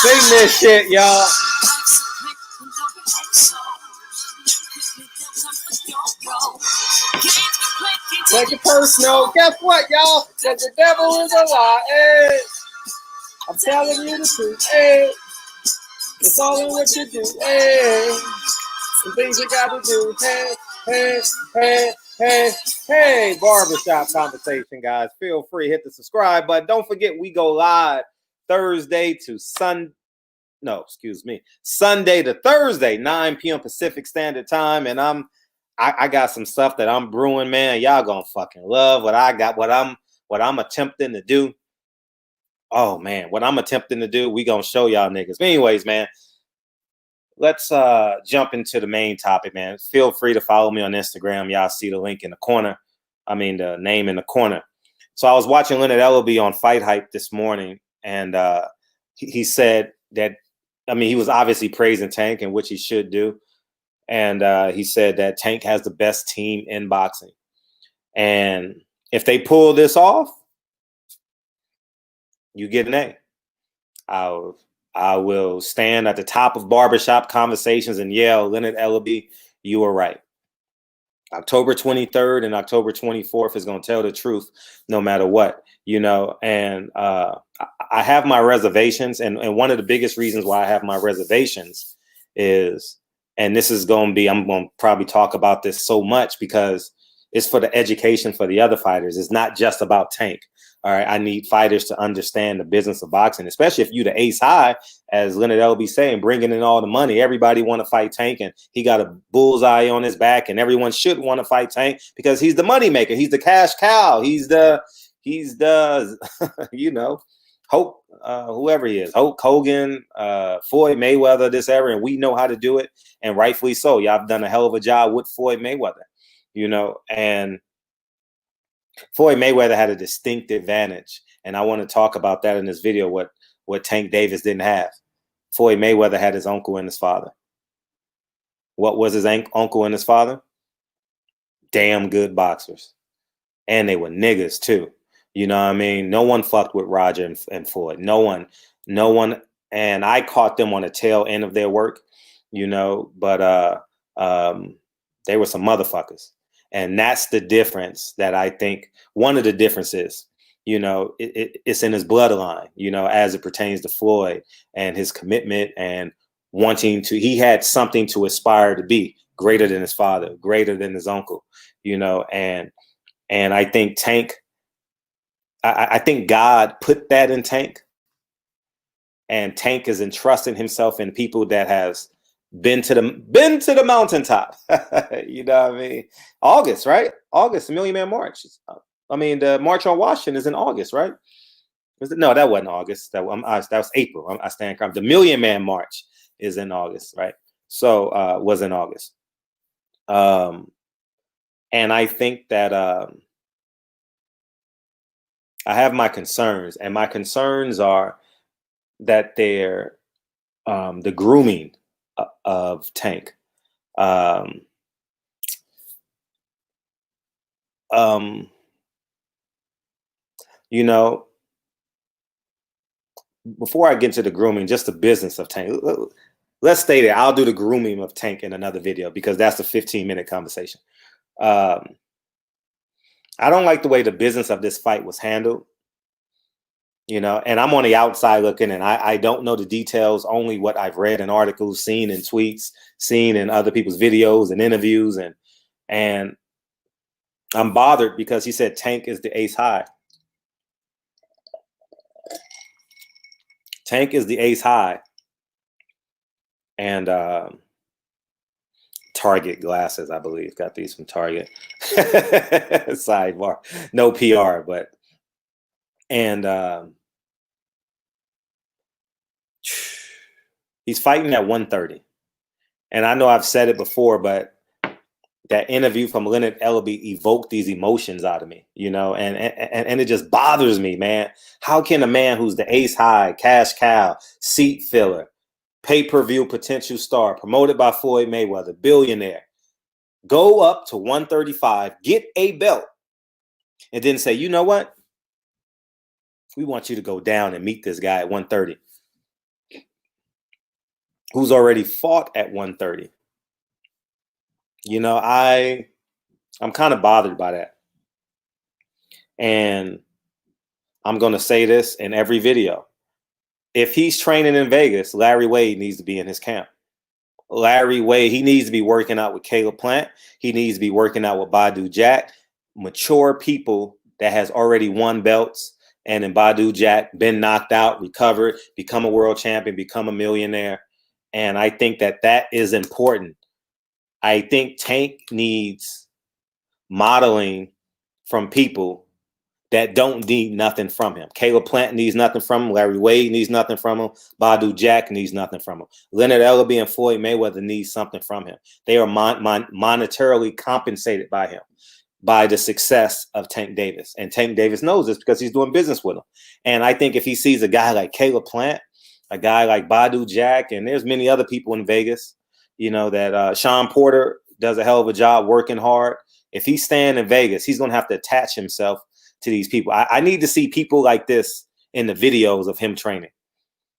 Sing this shit, y'all. Take it personal. Guess what, y'all? That the devil is a lie. Hey. I'm telling you the truth. Hey. It's all in what you do. Hey. The things you got to do. Hey, hey, hey, hey, hey. Barbershop conversation, guys. Feel free, hit the subscribe button. Don't forget, we go live Thursday to Sunday. No, excuse me. Sunday to Thursday, 9 p.m. Pacific Standard Time. And I got some stuff that I'm brewing, man. Y'all gonna fucking love what I got, what I'm attempting to do. Oh man, what I'm attempting to do, we gonna show y'all niggas. But anyways, man, let's jump into the main topic, man. Feel free to follow me on Instagram. Y'all see the link in the corner. I mean, the name in the corner. So I was watching Leonard Ellerbe on Fight Hype this morning, and he said that, I mean, he was obviously praising Tank, and which he should do. And he said that Tank has the best team in boxing. And if they pull this off, you get an A. I will stand at the top of barbershop conversations and yell, Leonard Ellerbe, you were right. October 23rd and October 24th is going to tell the truth no matter what, you know. And I have my reservations. And one of the biggest reasons why I have my reservations is, and this is going to be, I'm going to probably talk about this so much because it's for the education for the other fighters. It's not just about Tank. All right, I need fighters to understand the business of boxing, especially if you're the ace high, as Leonard Ellerbe saying, bringing in all the money. Everybody want to fight Tank, and he got a bullseye on his back, and everyone should want to fight Tank because he's the money maker. He's the cash cow. He's the you know, Hulk, whoever he is, Hulk Hogan, Floyd Mayweather, this era, and we know how to do it, and rightfully so. Y'all have done a hell of a job with Floyd Mayweather, you know, and Floyd Mayweather had a distinct advantage, and I want to talk about that in this video, what Tank Davis didn't have. Floyd Mayweather had his uncle and his father. What was his uncle and his father? Damn good boxers. And they were niggas too. You know what I mean? No one fucked with Roger and Floyd. No one. And I caught them on the tail end of their work, you know, but they were some motherfuckers. And that's the difference that I think, one of the differences, you know, it's in his bloodline, you know, as it pertains to Floyd and his commitment and wanting to, he had something to aspire to be greater than his father, greater than his uncle, you know, and I think Tank, I think God put that in Tank, and Tank is entrusting himself in people that has been to the mountaintop. You know what I mean? August, right? August, the Million Man March. I mean, the March on Washington is in August, right? No, that wasn't August. That was April. I stand corrected. The Million Man March is in August, right? So was in August. And I think that I have my concerns, and my concerns are that they're the grooming of Tank. You know, before I get into the grooming, just the business of Tank, let's stay there. I'll do the grooming of Tank in another video because that's a 15-minute conversation. I don't like the way the business of this fight was handled. You know, and I'm on the outside looking, and I don't know the details, only what I've read in articles, seen in tweets, seen in other people's videos and interviews, and I'm bothered because he said Tank is the ace high. Tank is the ace high. And Target glasses, I believe. Got these from Target. Sidebar. No PR, but and he's fighting at 130. And I know I've said it before, but that interview from Leonard Ellerbe evoked these emotions out of me, you know, and it just bothers me, man. How can a man who's the ace high, cash cow, seat filler, pay-per-view potential star, promoted by Floyd Mayweather, billionaire, go up to 135, get a belt, and then say, you know what? We want you to go down and meet this guy at 130. who's already fought at 130. You know, I'm kind of bothered by that. And I'm going to say this in every video. If he's training in Vegas, Larry Wade needs to be in his camp. Larry Wade, he needs to be working out with Caleb Plant. He needs to be working out with Badu Jack, mature people that has already won belts. And in Badu Jack, been knocked out, recovered, become a world champion, become a millionaire. And I think that is important. I think Tank needs modeling from people that don't need nothing from him. Caleb Plant needs nothing from him. Larry Wade needs nothing from him. Badu Jack needs nothing from him. Leonard Ellerbe and Floyd Mayweather need something from him. They are monetarily compensated by him, by the success of Tank Davis. And Tank Davis knows this because he's doing business with him. And I think if he sees a guy like Caleb Plant, a guy like Badu Jack, and there's many other people in Vegas, you know, that Sean Porter does a hell of a job working hard. If he's staying in Vegas, he's going to have to attach himself to these people. I need to see people like this in the videos of him training.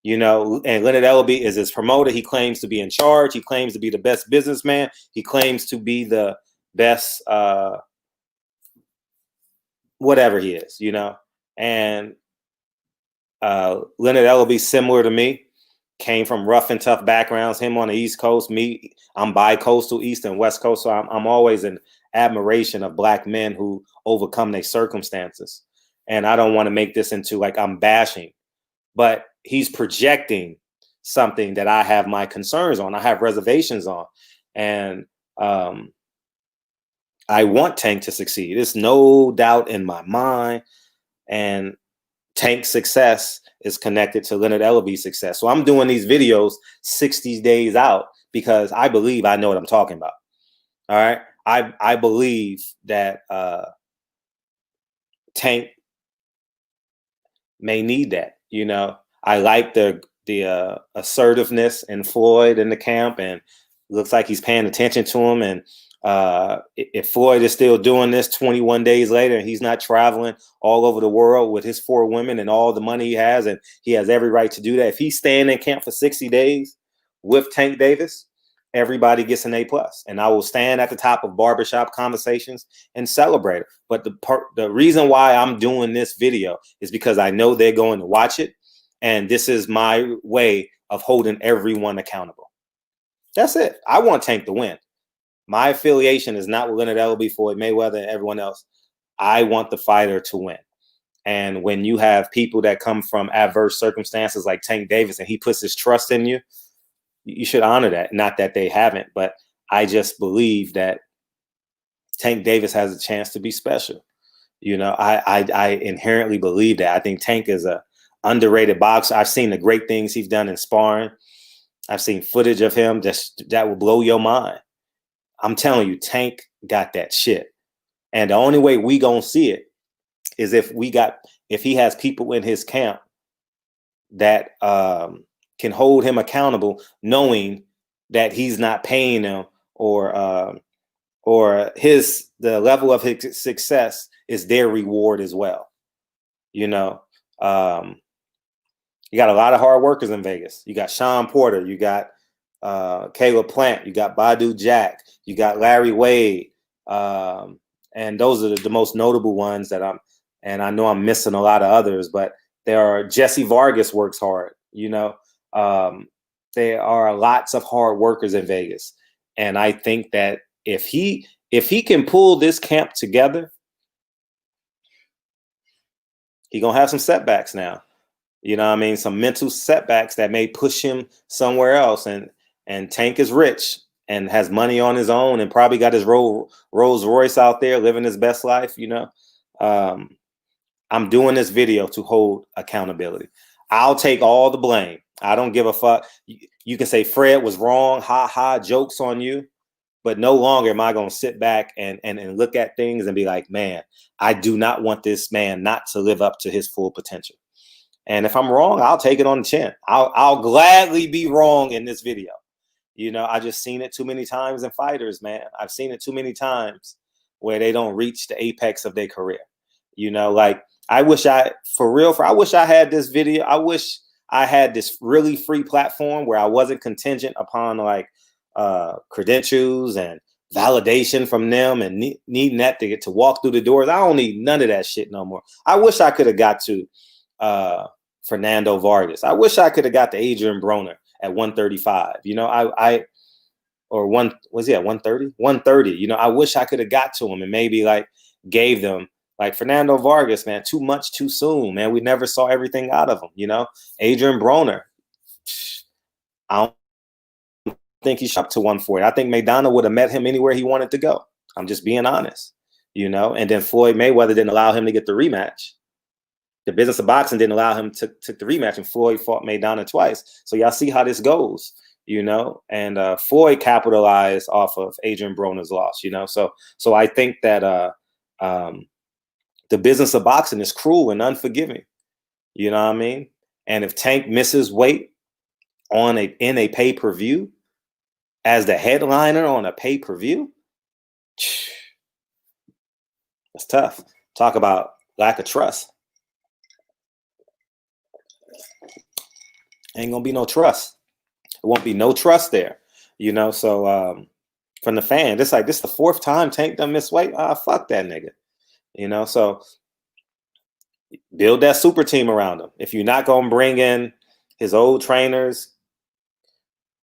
You know, and Leonard Ellerbe is his promoter. He claims to be in charge. He claims to be the best businessman. He claims to be the best whatever he is, you know. And Leonard Ellerbe, similar to me, came from rough and tough backgrounds. Him on the East Coast, me, I'm bi-coastal, East and West Coast. So I'm always in admiration of Black men who overcome their circumstances. And I don't want to make this into like I'm bashing, but he's projecting something that I have my concerns on. I have reservations on. And I want Tank to succeed. There's no doubt in my mind. And Tank's success is connected to Leonard Ellerbe's success. So I'm doing these videos 60 days out because I believe I know what I'm talking about. All right. I believe that Tank may need that. You know, I like the assertiveness in Floyd in the camp, and looks like he's paying attention to him. And if Floyd is still doing this 21 days later and he's not traveling all over the world with his 4 women and all the money he has, and he has every right to do that, if he's staying in camp for 60 days with Tank Davis, everybody gets an A+. And I will stand at the top of barbershop conversations and celebrate it. But the reason why I'm doing this video is because I know they're going to watch it. And this is my way of holding everyone accountable. That's it. I want Tank to win. My affiliation is not with Leonard Ellerbe, Floyd Mayweather, and everyone else. I want the fighter to win. And when you have people that come from adverse circumstances like Tank Davis and he puts his trust in you, you should honor that. Not that they haven't, but I just believe that Tank Davis has a chance to be special. You know, I inherently believe that. I think Tank is a underrated boxer. I've seen the great things he's done in sparring. I've seen footage of him that will blow your mind. I'm telling you, Tank got that shit. And the only way we gonna see it is if he has people in his camp that can hold him accountable, knowing that he's not paying them or the level of his success is their reward as well. You know, you got a lot of hard workers in Vegas. You got Sean Porter, you got Caleb Plant, you got Badu Jack, you got Larry Wade, and those are the most notable ones that and I know I'm missing a lot of others, but there are Jesse Vargas works hard, you know. There are lots of hard workers in Vegas. And I think that if he can pull this camp together, he's gonna have some setbacks now. You know what I mean? Some mental setbacks that may push him somewhere else. And Tank is rich and has money on his own and probably got his Rolls Royce out there living his best life, you know. I'm doing this video to hold accountability. I'll take all the blame. I don't give a fuck. You can say Fred was wrong, jokes on you, but no longer am I going to sit back and look at things and be like, man, I do not want this man not to live up to his full potential. And if I'm wrong, I'll take it on the chin. I'll gladly be wrong in this video. You know, I just seen it too many times in fighters, man. I've seen it too many times where they don't reach the apex of their career. You know, like I wish I had this video. I wish I had this really free platform where I wasn't contingent upon like credentials and validation from them and needing that to get to walk through the doors. I don't need none of that shit no more. I wish I could have got to Fernando Vargas. I wish I could have got to Adrian Broner at 135. You know, I or one was he at 130? 130. You know, I wish I could have got to him and maybe like gave them like Fernando Vargas, man, too much too soon, man. We never saw everything out of him, you know. Adrian Broner, I don't think he's up to 140. I think Maidana would have met him anywhere he wanted to go. I'm just being honest, you know. And then Floyd Mayweather didn't allow him to get the rematch. The business of boxing didn't allow him to took the rematch, and Floyd fought Maidana twice. So y'all see how this goes, you know. And Floyd capitalized off of Adrian Broner's loss, you know. So I think that the business of boxing is cruel and unforgiving, you know what I mean. And if Tank misses weight in a pay-per-view as the headliner on a pay-per-view, that's tough. Talk about lack of trust. Ain't gonna be no trust. There won't be no trust there, you know. So from the fan, this the fourth time Tank done miss weight. Fuck that nigga, you know. So build that super team around him. If you're not gonna bring in his old trainers,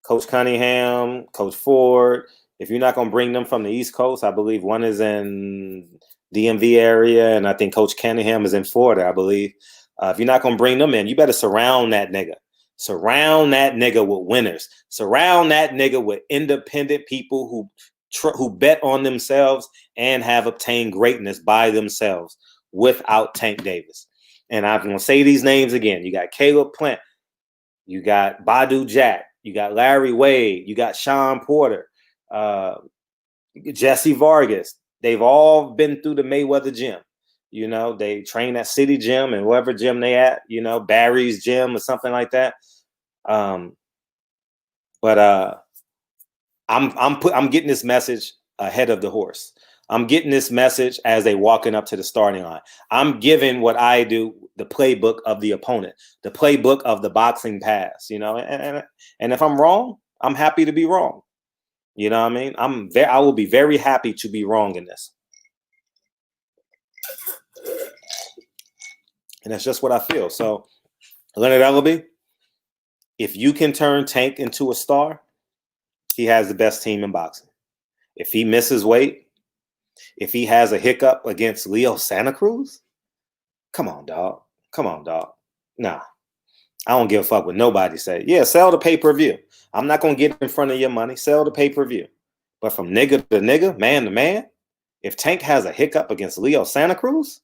Coach Cunningham, Coach Ford, if you're not gonna bring them from the East Coast, I believe one is in DMV area, and I think Coach Cunningham is in Florida, I believe. If you're not gonna bring them in, you better surround that nigga. Surround that nigga with winners. Surround that nigga with independent people who bet on themselves and have obtained greatness by themselves without Tank Davis. And I'm going to say these names again. You got Caleb Plant. You got Badu Jack. You got Larry Wade. You got Sean Porter. Jesse Vargas. They've all been through the Mayweather gym. You know, they train at City Gym and whatever gym they at, you know, Barry's gym or something like that. I'm getting this message ahead of the horse. I'm getting this message as they walking up to the starting line. I'm giving what I do, the playbook of the opponent, the playbook of the boxing pass, you know, and if I'm wrong, I'm happy to be wrong. You know what I mean? I will be very happy to be wrong in this. And that's just what I feel. So, Leonard Ellerbe, if you can turn Tank into a star, he has the best team in boxing. If he misses weight, if he has a hiccup against Leo Santa Cruz, come on, dog. Come on, dog. Nah, I don't give a fuck what nobody say. Yeah, sell the pay-per-view. I'm not going to get in front of your money. Sell the pay-per-view. But from nigga to nigga, man to man, if Tank has a hiccup against Leo Santa Cruz,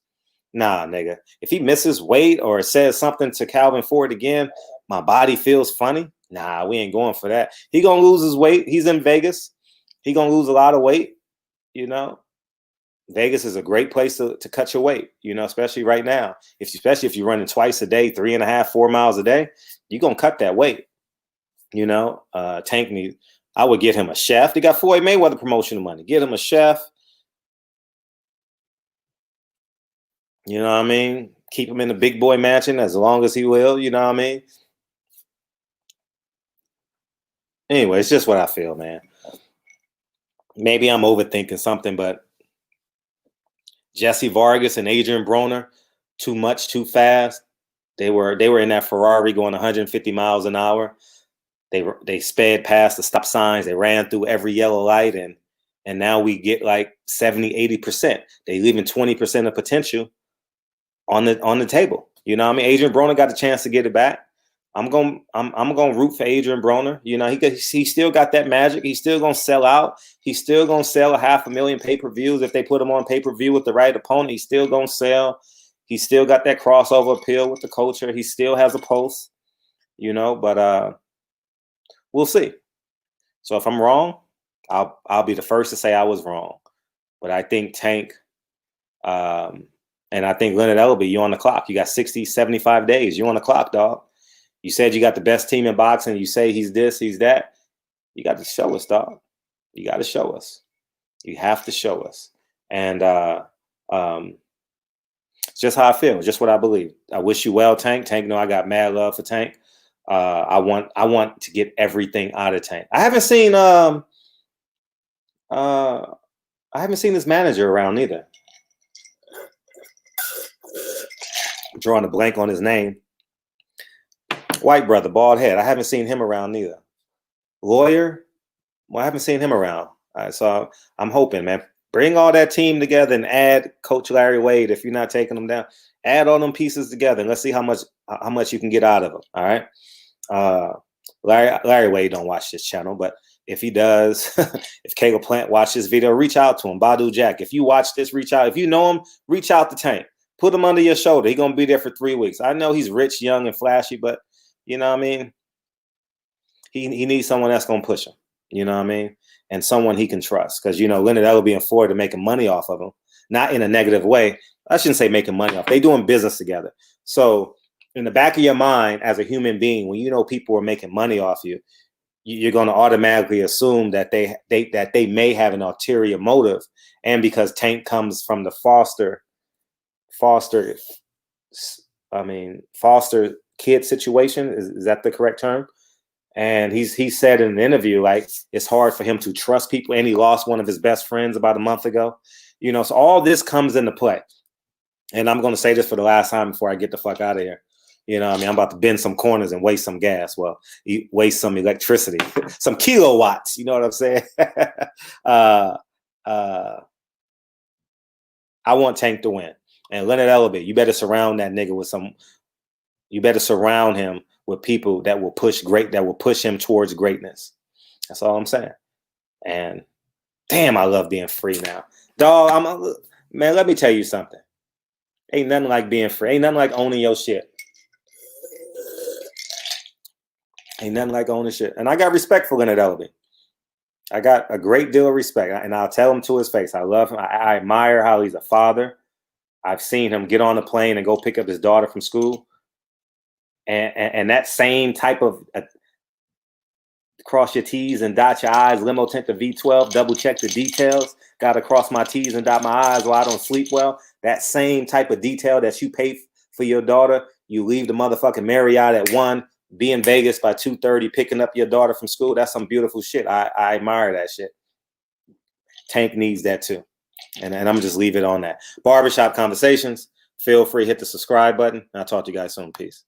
nah, nigga. If he misses weight or says something to Calvin Ford again, my body feels funny. Nah, we ain't going for that. He gonna lose his weight. He's in Vegas. He gonna lose a lot of weight. You know, Vegas is a great place to cut your weight. You know, especially right now. Especially if you're running twice a day, 3.5, 4 miles a day, you're gonna cut that weight. You know, Tank me. I would get him a chef. They got Floyd Mayweather promotional money. Get him a chef. You know what I mean? Keep him in the big boy mansion as long as he will. You know what I mean? Anyway, it's just what I feel, man. Maybe I'm overthinking something, but Jesse Vargas and Adrian Broner, too much, too fast. They were in that Ferrari going 150 miles an hour. They sped past the stop signs. They ran through every yellow light, and now we get like 70, 80%. They leaving 20% of potential on the table. You know what I mean? Adrian Broner got a chance to get it back. I'm gonna root for Adrian Broner. You know, he still got that magic. He's still gonna sell out. He's still gonna sell 500,000 pay-per-views if they put him on pay-per-view with the right opponent. He's still gonna sell. He's still got that crossover appeal with the culture. He still has a pulse, you know. But we'll see. So if I'm wrong, I'll be the first to say I was wrong. But I think Tank, and I think Leonard Ellerbe, you're on the clock. You got 60, 75 days. You're on the clock, dog. You said you got the best team in boxing. You say he's this, he's that. You got to show us, dog. You got to show us. You have to show us. And it's just how I feel. Just what I believe. I wish you well, Tank. Tank, know I got mad love for Tank. I want to get everything out of Tank. Uh, I haven't seen this manager around either. I'm drawing a blank on his name. White brother, bald head. I haven't seen him around neither. Lawyer. Well, I haven't seen him around. All right, so I'm hoping, man. Bring all that team together and add Coach Larry Wade. If you're not taking them down, add all them pieces together and let's see how much you can get out of them. All right. Larry Wade don't watch this channel, but if he does, if Caleb Plant watch this video, reach out to him. Badu Jack, if you watch this, reach out. If you know him, reach out to Tank. Put him under your shoulder. He's gonna be there for 3 weeks. I know he's rich, young, and flashy, but you know what I mean. He needs someone that's gonna push him. You know what I mean, and someone he can trust because Leonard Ellerbe and Floyd are making money off of him, not in a negative way. I shouldn't say making money off. They doing business together. So in the back of your mind, as a human being, when people are making money off you, you're going to automatically assume that they may have an ulterior motive. And because Tank comes from the foster kid situation, is that the correct term? And he said in an interview, like, it's hard for him to trust people, and he lost one of his best friends about a month ago. So all this comes into play. And I'm going to say this for the last time before I get the fuck out of here. I'm about to bend some corners and waste some gas. Well, waste some electricity, some kilowatts. You know what I'm saying? I want Tank to win. And Leonard Ellerbe, you better surround that nigga with you better surround him with people that will push him towards greatness. That's all I'm saying. And damn, I love being free now. Dog, man, let me tell you something. Ain't nothing like being free. Ain't nothing like owning your shit. Ain't nothing like owning shit. And I got respect for Leonard Ellerbe. I got a great deal of respect. And I'll tell him to his face. I love him. I admire how he's a father. I've seen him get on a plane and go pick up his daughter from school. And that same type of cross your T's and dot your I's, limo tent to V12, double check the details, got to cross my T's and dot my I's while I don't sleep well. That same type of detail that you pay for your daughter, you leave the motherfucking Marriott at 1, be in Vegas by 2:30, picking up your daughter from school. That's some beautiful shit. I admire that shit. Tank needs that too. And I'm just leave it on that. Barbershop Conversations. Feel free, hit the subscribe button. I'll talk to you guys soon. Peace.